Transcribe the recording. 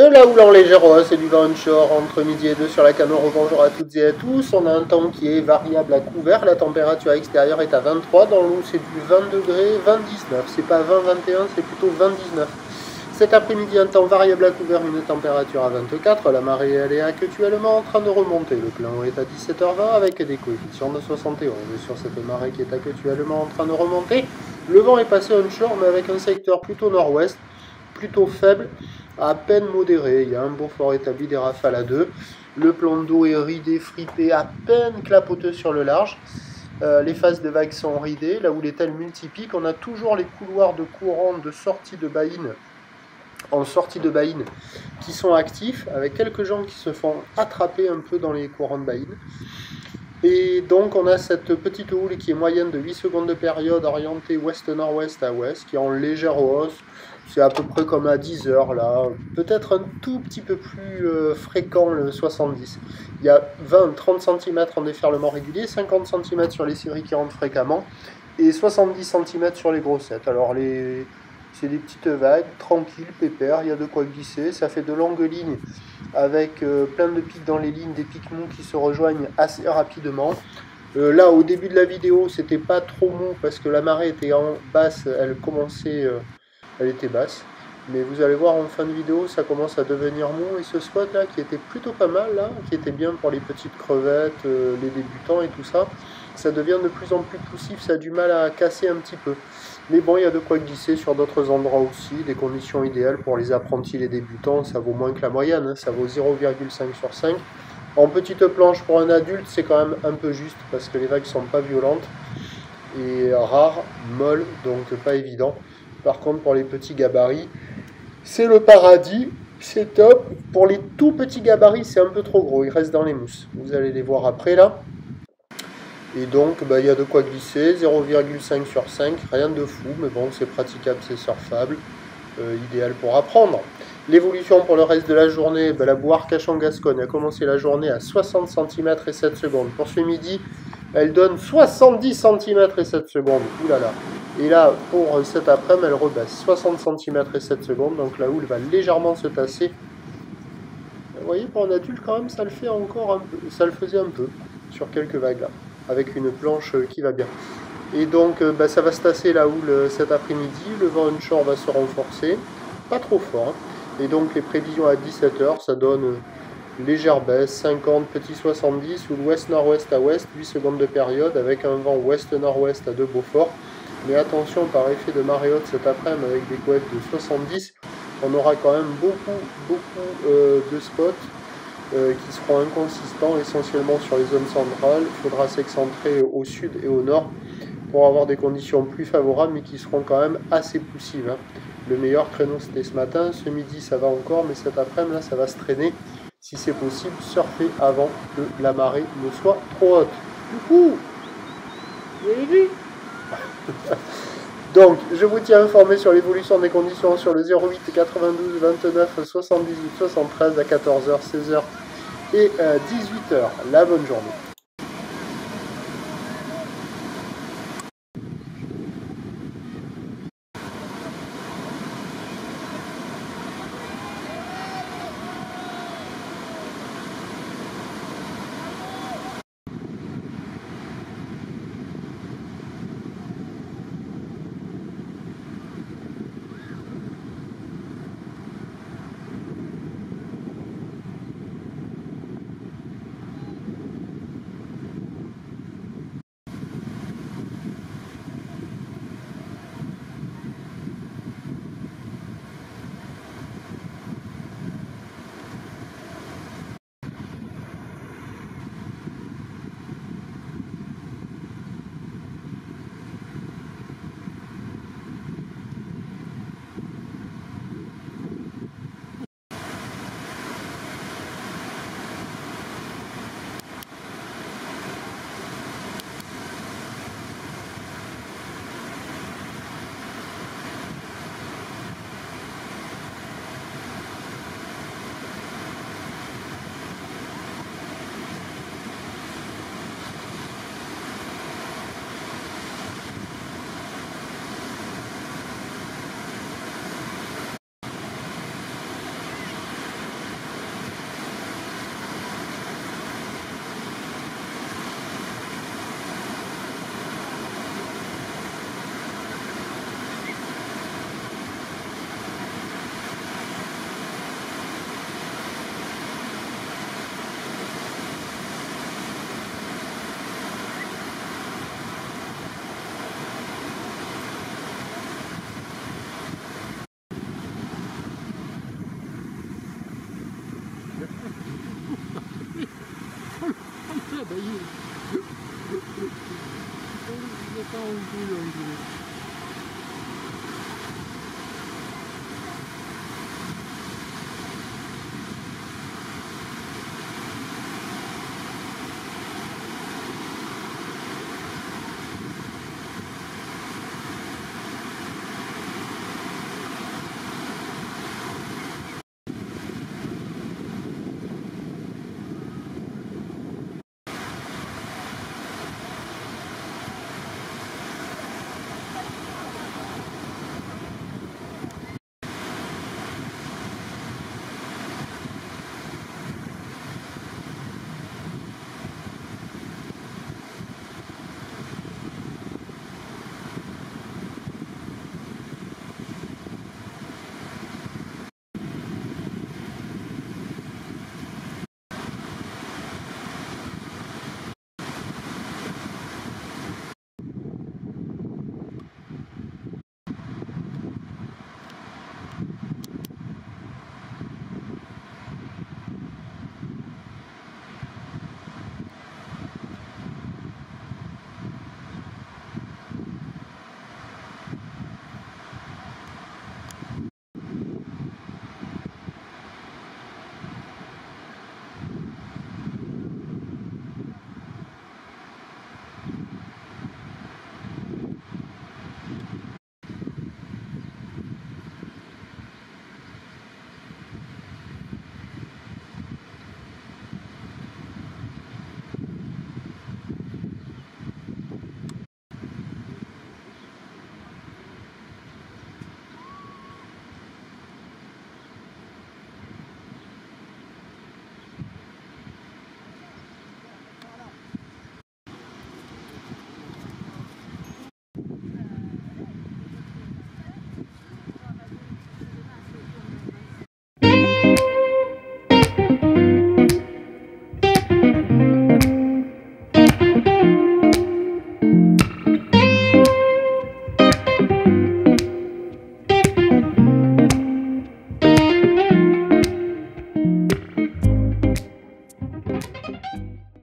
De la houle en légère hausse et du vent onshore entre midi et 2 sur la Camaro. Bonjour à toutes et à tous. On a un temps qui est variable à couvert. La température extérieure est à 23. Dans l'eau, c'est du 20 degrés, 20-19. C'est pas 20-21, c'est plutôt 20-19. Cet après-midi, un temps variable à couvert, une température à 24. La marée, elle est actuellement en train de remonter. Le plein est à 17h20 avec des coefficients de 71. Et sur cette marée qui est actuellement en train de remonter, le vent est passé onshore, mais avec un secteur plutôt nord-ouest, plutôt faible, à peine modéré. Il y a un beau fort établi des rafales à 2. Le plan d'eau est ridé, fripé, à peine clapoteux sur le large. Les phases de vagues sont ridées. La houle est-elle multipique. On a toujours les couloirs de courant de sortie de baïne en sortie de baïne qui sont actifs, avec quelques gens qui se font attraper un peu dans les courants de baïne. Et donc on a cette petite houle qui est moyenne de 8 secondes de période, orientée ouest-nord-ouest à ouest, qui est en légère hausse. C'est à peu près comme à 10 heures là, peut-être un tout petit peu plus fréquent le 70. Il y a 20-30 cm en déferlement régulier, 50 cm sur les séries qui rentrent fréquemment, et 70 cm sur les grossettes. Alors c'est des petites vagues, tranquilles, pépères, il y a de quoi glisser, ça fait de longues lignes avec plein de pics dans les lignes, des pics mous qui se rejoignent assez rapidement. Là, au début de la vidéo, c'était pas trop mou parce que la marée était en basse, elle était basse. Mais vous allez voir en fin de vidéo, ça commence à devenir mou. Et ce spot là, qui était plutôt pas mal, là, qui était bien pour les petites crevettes, les débutants et tout ça, ça devient de plus en plus poussif, ça a du mal à casser un petit peu. Mais bon, il y a de quoi glisser sur d'autres endroits aussi, des conditions idéales pour les apprentis, les débutants, ça vaut moins que la moyenne, hein, ça vaut 0,5 sur 5. En petite planche pour un adulte, c'est quand même un peu juste, parce que les vagues sont pas violentes, et rares, molles, donc pas évident. Par contre, pour les petits gabarits, c'est le paradis, c'est top. Pour les tout petits gabarits, c'est un peu trop gros, ils restent dans les mousses. Vous allez les voir après là. Et donc, il y a de quoi glisser, 0,5 sur 5, rien de fou, mais bon, c'est praticable, c'est surfable, idéal pour apprendre. L'évolution pour le reste de la journée, la boue Arcachon-Gascogne a commencé la journée à 60 cm et 7 secondes. Pour ce midi, elle donne 70 cm et 7 secondes. Ouh là là. Et là, pour cet après-midi, elle rebaisse 60 cm et 7 secondes, donc la houle va légèrement se tasser. Vous voyez, pour un adulte, quand même, ça le fait encore un peu, ça le faisait un peu, sur quelques vagues là, avec une planche qui va bien. Et donc, ça va se tasser la houle cet après-midi, le vent onshore va se renforcer, pas trop fort, hein. Et donc les prévisions à 17h, ça donne légère baisse, 50, petit 70, ou l'ouest-nord-ouest à ouest, 8 secondes de période, avec un vent ouest-nord-ouest à 2 Beaufort. Mais attention, par effet de marée haute cet après-midi, avec des coefs de 70, on aura quand même beaucoup de spots qui seront inconsistants, essentiellement sur les zones centrales. Il faudra s'excentrer au sud et au nord pour avoir des conditions plus favorables, mais qui seront quand même assez poussives, hein. Le meilleur créneau c'était ce matin, ce midi ça va encore, mais cet après-midi là ça va se traîner. Si c'est possible, surfer avant que la marée ne soit trop haute. Du coup, vous avez vu? Donc, je vous tiens informé sur l'évolution des conditions sur le 08 92 29 78 73 à 14h, 16h et 18h. La bonne journée.